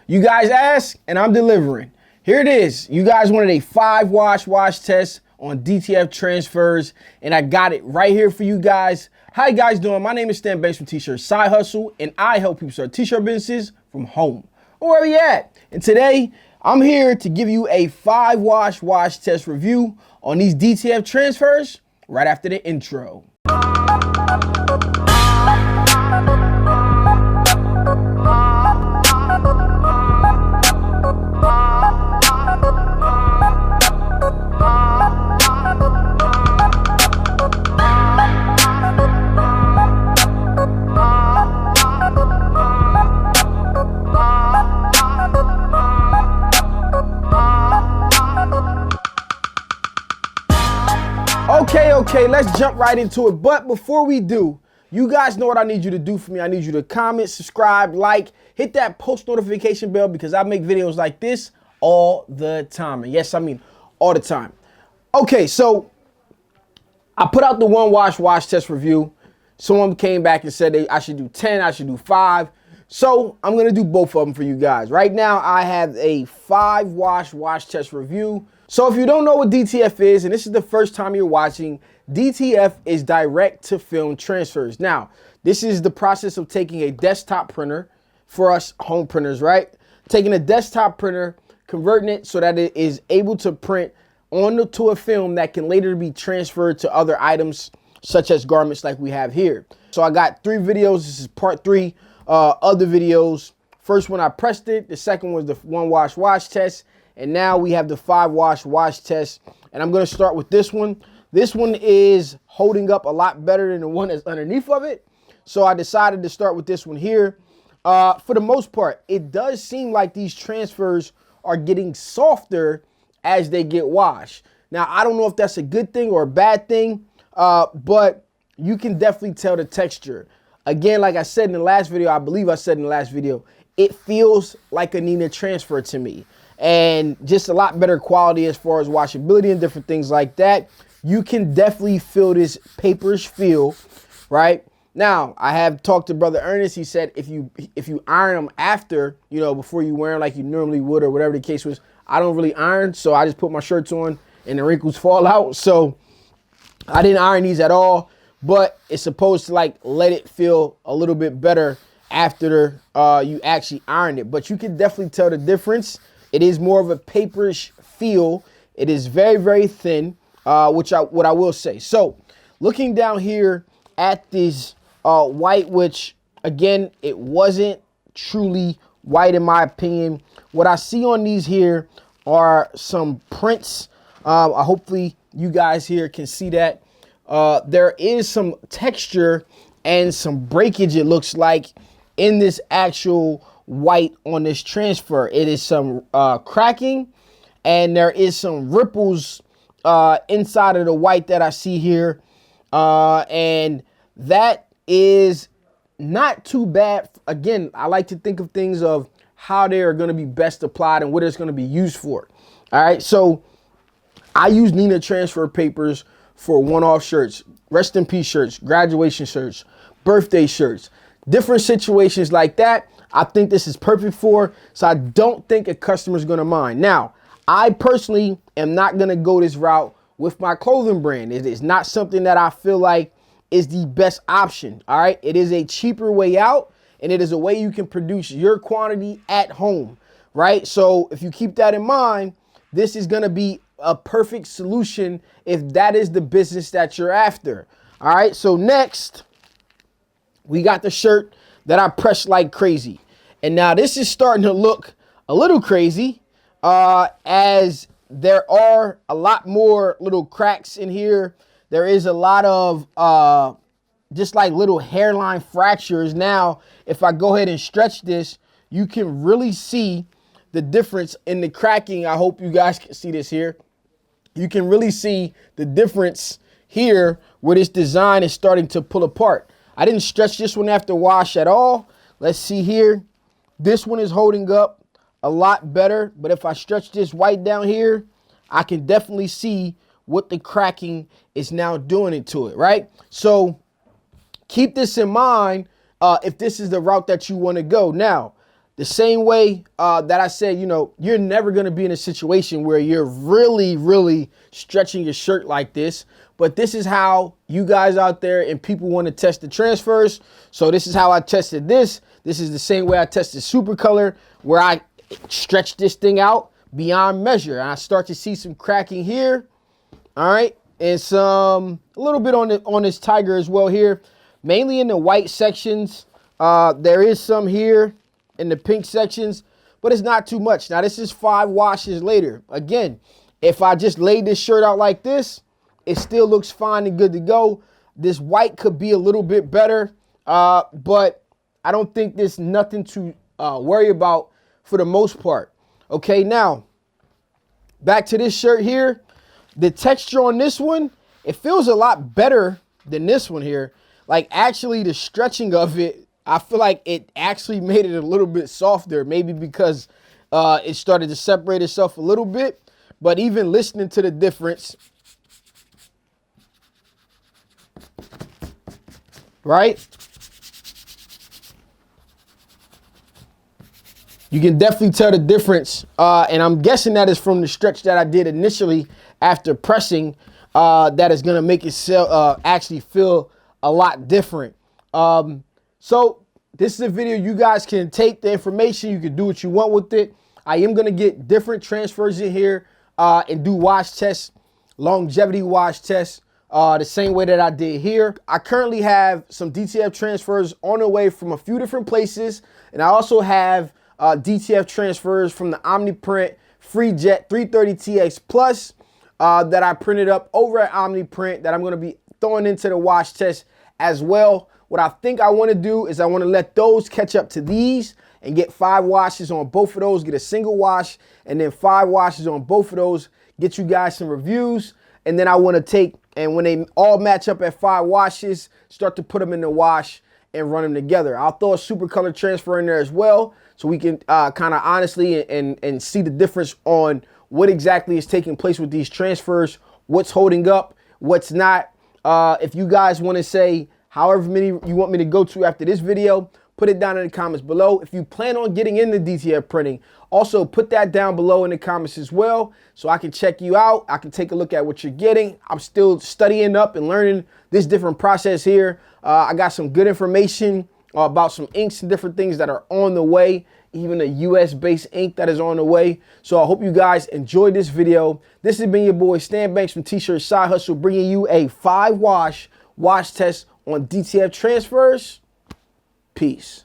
You guys asked, and I'm delivering. Here it is. You guys wanted a 5-wash test on DTF transfers, and I got it right here for you guys. How you guys doing? My name is Stan Banks from T-Shirt Side Hustle, and I help people start t-shirt businesses from home or wherever you at. And today, I'm here to give you a 5-wash test review on these DTF transfers right after the intro. Okay, let's jump right into it. But before we do, you guys know what I need you to do for me. I need you to comment, subscribe, like, hit that post notification bell because I make videos like this all the time. And yes, I mean all the time. Okay, so I put out the 1-wash test review. Someone came back and said I should do 10, I should do 5. So I'm going to do both of them for you guys. Right now, I have a 5-wash test review. So if you don't know what DTF is, and this is the first time you're watching, DTF is direct to film transfers. Now, this is the process of taking a desktop printer for us home printers, right? Taking a desktop printer, converting it so that it is able to print onto a film that can later be transferred to other items, such as garments like we have here. So I got 3 videos. This is part 3 other videos. First one I pressed it. The second was the 1-wash test. And now we have the 5-wash test. And I'm going to start with this one. This one is holding up a lot better than the one that's underneath of it. So I decided to start with this one here. For the most part, it does seem like these transfers are getting softer as they get washed. Now, I don't know if that's a good thing or a bad thing, but you can definitely tell the texture. Again, like I said in the last video, I believe I said in the last video, it feels like a Nina transfer to me. And just a lot better quality as far as washability and different things like that. You can definitely feel this paperish feel, right? Now, I have talked to Brother Ernest. He said if you iron them after, before you wear them like you normally would or whatever the case was, I don't really iron. So I just put my shirts on and the wrinkles fall out. So I didn't iron these at all, but it's supposed to let it feel a little bit better after you actually iron it. But you can definitely tell the difference. It is more of a paperish feel. It is very, very thin, what I will say. So looking down here at this white, which again, it wasn't truly white in my opinion. What I see on these here are some prints. Hopefully you guys here can see that. There is some texture and some breakage, it looks like, in this actual white on this transfer. It is some cracking, and there is some ripples inside of the white that I see here, and that is not too bad. Again, I like to think of things of how they are going to be best applied and what it's going to be used for. All right, so I use Nina transfer papers for one-off shirts, rest in peace shirts, graduation shirts, birthday shirts, different situations like that. I think this is perfect for, so I don't think a customer is going to mind. Now, I personally am not going to go this route with my clothing brand. It is not something that I feel like is the best option. All right. It is a cheaper way out, and it is a way you can produce your quantity at home. Right. So if you keep that in mind, this is going to be a perfect solution if that is the business that you're after. All right. So next, we got the shirt that I pressed like crazy. And now this is starting to look a little crazy as there are a lot more little cracks in here. There is a lot of just like little hairline fractures. Now, if I go ahead and stretch this, you can really see the difference in the cracking. I hope you guys can see this here. You can really see the difference here where this design is starting to pull apart. I didn't stretch this one after wash at all. Let's see here. This one is holding up a lot better, but if I stretch this white down here, I can definitely see what the cracking is now doing it to it, right? So keep this in mind if this is the route that you want to go. Now, the same way that I said, you know, you're never going to be in a situation where you're really stretching your shirt like this. But this is how you guys out there and people want to test the transfers. So this is how I tested this. This is the same way I tested Super Color, where I stretch this thing out beyond measure. And I start to see some cracking here. All right. And a little bit on this Tiger as well here, mainly in the white sections. There is some here in the pink sections, but it's not too much. Now, this is 5 washes later. Again, if I just laid this shirt out like this, it still looks fine and good to go. This white could be a little bit better, but I don't think there's nothing to worry about for the most part. Okay, now, back to this shirt here. The texture on this one, it feels a lot better than this one here. Like, actually, the stretching of it, I feel like it actually made it a little bit softer, maybe because it started to separate itself a little bit. But even listening to the difference, right? You can definitely tell the difference. And I'm guessing that is from the stretch that I did initially after pressing, that is going to make it actually feel a lot different. So this is a video you guys can take the information. You can do what you want with it. I am going to get different transfers in here and do wash tests, longevity wash tests, the same way that I did here. I currently have some DTF transfers on the way from a few different places. And I also have DTF transfers from the OmniPrint FreeJet 330TX Plus that I printed up over at OmniPrint that I'm going to be throwing into the wash test as well. What I think I want to do is I want to let those catch up to these and get 5 washes on both of those, get a single wash, and then 5 washes on both of those, get you guys some reviews. And then I want to take, and when they all match up at 5 washes, start to put them in the wash and run them together. I'll throw a Super Color transfer in there as well, so we can kind of honestly and see the difference on what exactly is taking place with these transfers, what's holding up, what's not. If you guys want to say however many you want me to go to after this video, put it down in the comments below. If you plan on getting into DTF printing, also put that down below in the comments as well, so I can check you out. I can take a look at what you're getting. I'm still studying up and learning this different process here. I got some good information about some inks and different things that are on the way, even a US-based ink that is on the way. So I hope you guys enjoyed this video. This has been your boy Stan Banks from T-Shirt Side Hustle, bringing you a 5 wash test on DTF transfers. Peace.